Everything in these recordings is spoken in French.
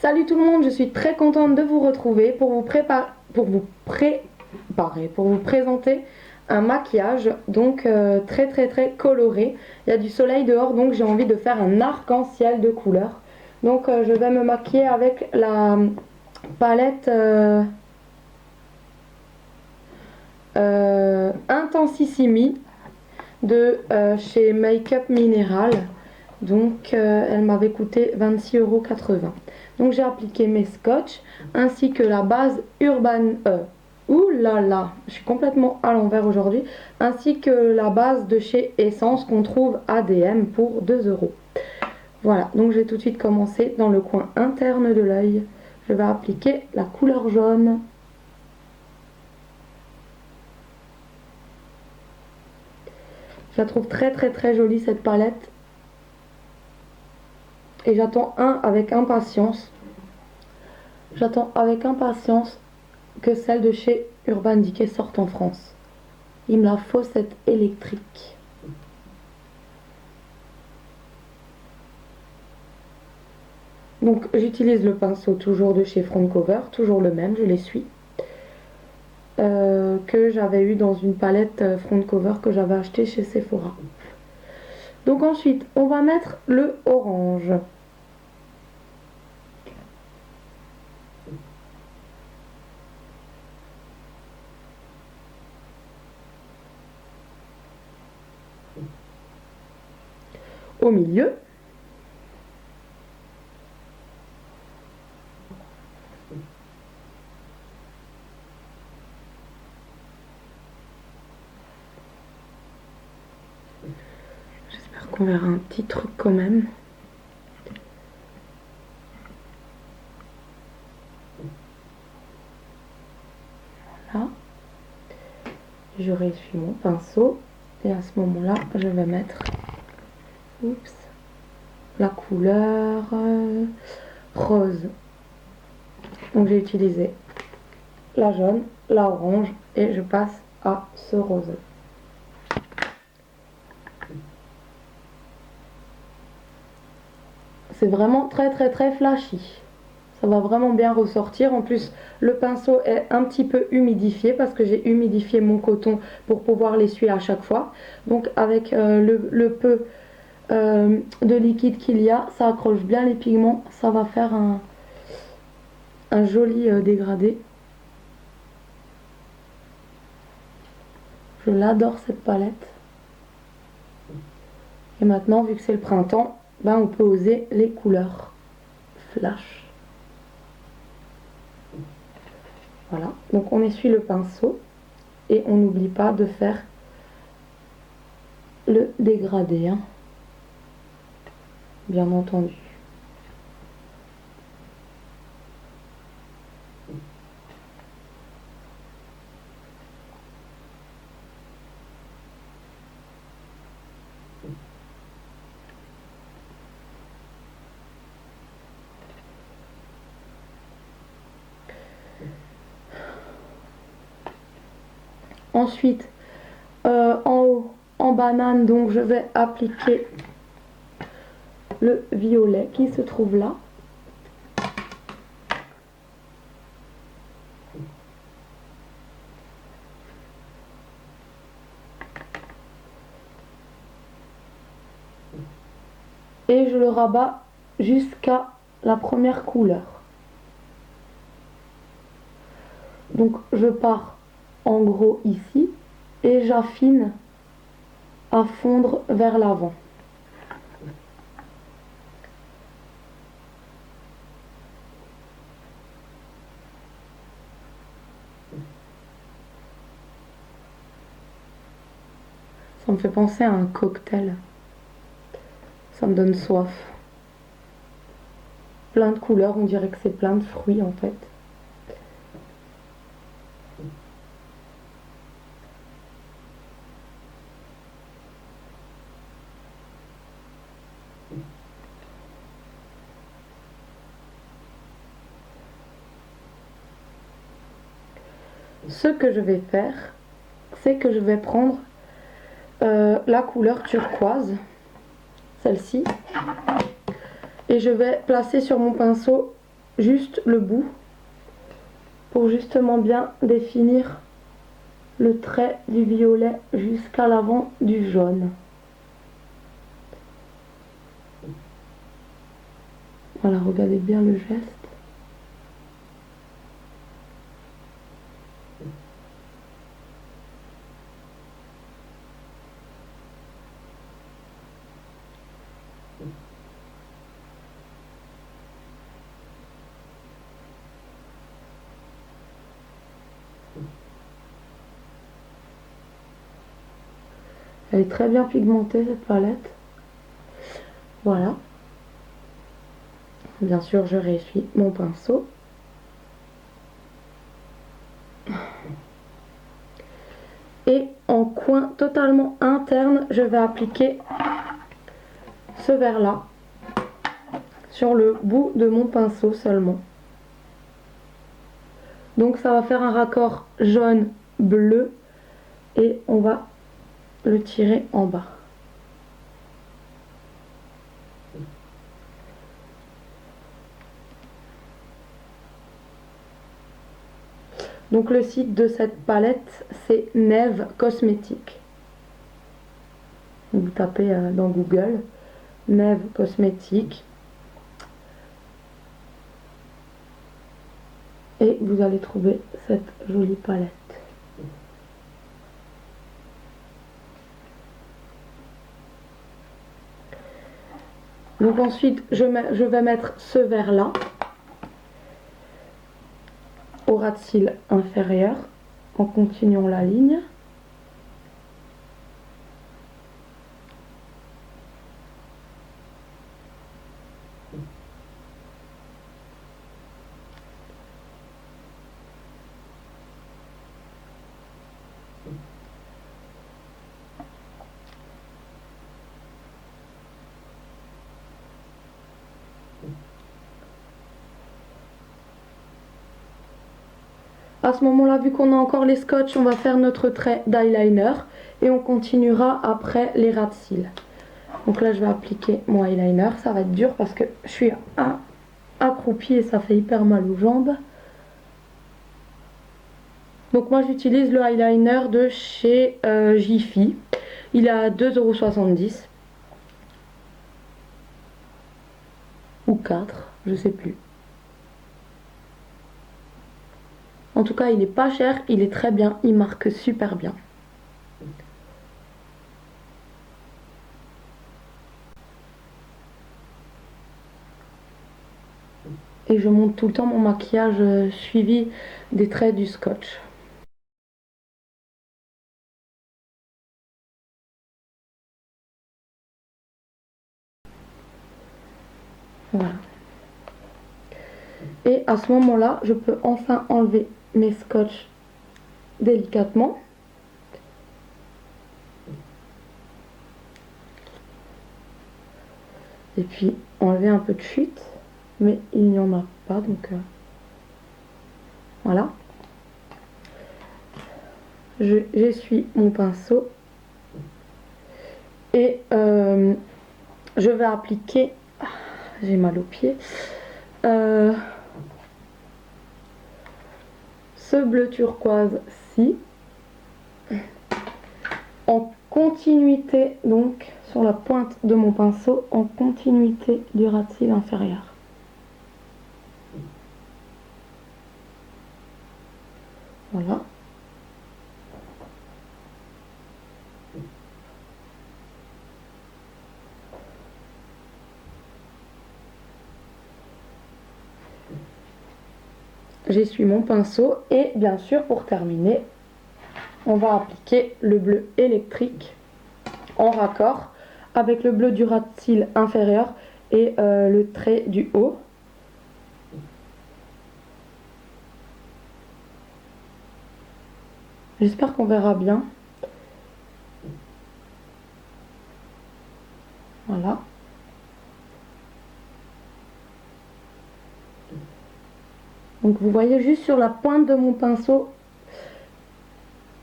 Salut tout le monde, je suis très contente de vous retrouver pour vous présenter un maquillage donc très coloré. Il y a du soleil dehors donc j'ai envie de faire un arc-en-ciel de couleurs. Donc je vais me maquiller avec la palette Intensissimi de chez Make-up Mineral. Donc elle m'avait coûté 26,80 €. Donc j'ai appliqué mes scotch ainsi que la base Urban ouh là là, je suis complètement à l'envers aujourd'hui, ainsi que la base de chez Essence qu'on trouve ADM pour 2 €. Voilà, donc je vais tout de suite commencer dans le coin interne de l'œil. Je vais appliquer la couleur jaune. Je la trouve très jolie cette palette. Et j'attends avec impatience. J'attends avec impatience que celle de chez Urban Decay sorte en France. Il me la faut cette électrique. Donc j'utilise le pinceau toujours de chez Front Cover, toujours le même, je les suis. Que j'avais eu dans une palette Front Cover que j'avais acheté chez Sephora. Donc ensuite, on va mettre le orange. Au milieu. J'espère qu'on verra un petit truc quand même. Voilà. Je réessuie mon pinceau et à ce moment-là, je vais mettre la couleur rose. Donc j'ai utilisé la jaune, la orange et je passe à ce rose. C'est vraiment très flashy. Ça va vraiment bien ressortir. En plus, le pinceau est un petit peu humidifié parce que j'ai humidifié mon coton pour pouvoir l'essuyer à chaque fois. Donc avec le peu de liquide qu'il y a, ça accroche bien les pigments. Ça va faire un joli dégradé. Je l'adore cette palette. Et maintenant, vu que c'est le printemps, on peut oser les couleurs flash. Voilà, donc on essuie le pinceau et on n'oublie pas de faire le dégradé, hein. Bien entendu. Ensuite, en haut, en banane, donc je vais appliquer le violet qui se trouve là. Et je le rabats jusqu'à la première couleur. Donc je pars en gros ici et j'affine à fondre vers l'avant. Ça me fait penser à un cocktail. Ça me donne soif. Plein de couleurs, on dirait que c'est plein de fruits en fait. Ce que je vais faire, c'est que je vais prendre la couleur turquoise, celle-ci, et je vais placer sur mon pinceau juste le bout pour justement bien définir le trait du violet jusqu'à l'avant du jaune. Voilà, regardez bien le geste. Elle est très bien pigmentée cette palette. Voilà. Bien sûr, je réessuie mon pinceau. Et en coin totalement interne, je vais appliquer ce vert-là sur le bout de mon pinceau seulement. Donc ça va faire un raccord jaune-bleu et on va le tirer en bas. Donc le site de cette palette, c'est Neve Cosmétiques. Vous tapez dans Google Neve Cosmétiques et vous allez trouver cette jolie palette. Donc ensuite, je vais mettre ce vert là au ras de cils inférieur en continuant la ligne. À ce moment-là, vu qu'on a encore les scotch, on va faire notre trait d'eyeliner et on continuera après les ras de cils. Donc là, je vais appliquer mon eyeliner. Ça va être dur parce que je suis accroupie et ça fait hyper mal aux jambes. Donc moi, j'utilise le eyeliner de chez Jiffy. Il est à 2,70 € ou 4, je sais plus. En tout cas, il est pas cher, il est très bien, il marque super bien. Et je monte tout le temps mon maquillage suivi des traits du scotch. Voilà. Et à ce moment-là, je peux enfin enlever mes scotch délicatement. Et puis enlever un peu de chute. Mais il n'y en a pas, donc voilà. J'essuie mon pinceau. Et je vais appliquer... J'ai mal aux pieds. Ce bleu turquoise-ci. En continuité, donc, sur la pointe de mon pinceau, en continuité du ras de cils inférieur. Voilà. J'essuie mon pinceau et bien sûr pour terminer, on va appliquer le bleu électrique en raccord avec le bleu du ras de cils inférieur et le trait du haut. J'espère qu'on verra bien. Voilà. Donc vous voyez juste sur la pointe de mon pinceau,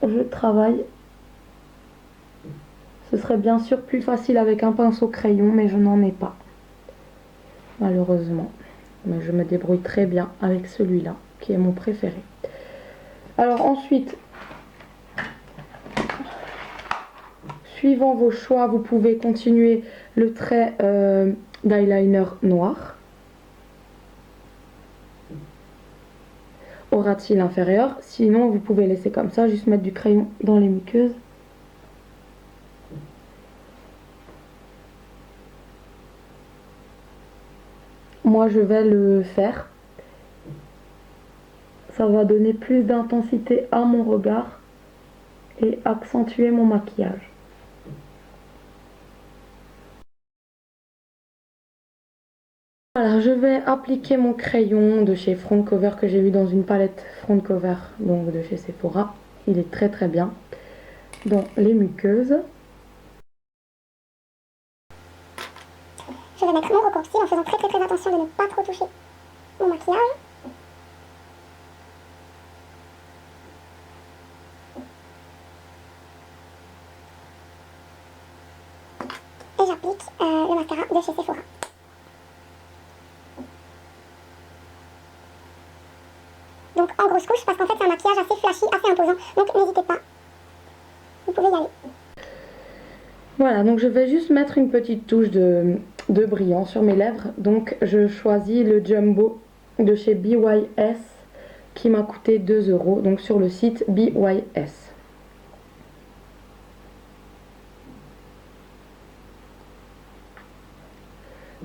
je travaille. Ce serait bien sûr plus facile avec un pinceau crayon, mais je n'en ai pas, malheureusement. mais je me débrouille très bien avec celui-là, qui est mon préféré. Alors ensuite, suivant vos choix, vous pouvez continuer le trait d'eyeliner noir au ras de cils inférieur. Sinon, vous pouvez laisser comme ça, juste mettre du crayon dans les muqueuses. Moi, je vais le faire. Ça va donner plus d'intensité à mon regard et accentuer mon maquillage. Voilà, je vais appliquer mon crayon de chez Front Cover que j'ai eu dans une palette Front Cover, donc de chez Sephora. Il est très très bien dans les muqueuses. Je vais mettre mon recours de cils en faisant très attention de ne pas trop toucher mon maquillage. Et j'applique le mascara de chez Sephora. Donc en grosse couche parce qu'en fait c'est un maquillage assez flashy, assez imposant. Donc n'hésitez pas, vous pouvez y aller. Voilà, donc je vais juste mettre une petite touche de brillant sur mes lèvres. Donc je choisis le Jumbo de chez BYS qui m'a coûté 2 €, donc sur le site BYS.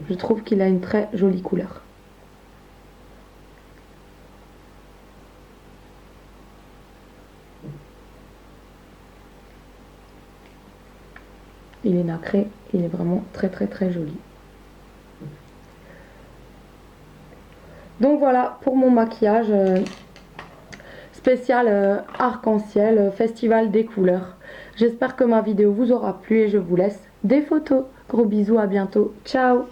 Je trouve qu'il a une très jolie couleur. Il est nacré, il est vraiment très joli. Donc voilà pour mon maquillage spécial arc-en-ciel, festival des couleurs. J'espère que ma vidéo vous aura plu et je vous laisse des photos. Gros bisous, à bientôt, ciao!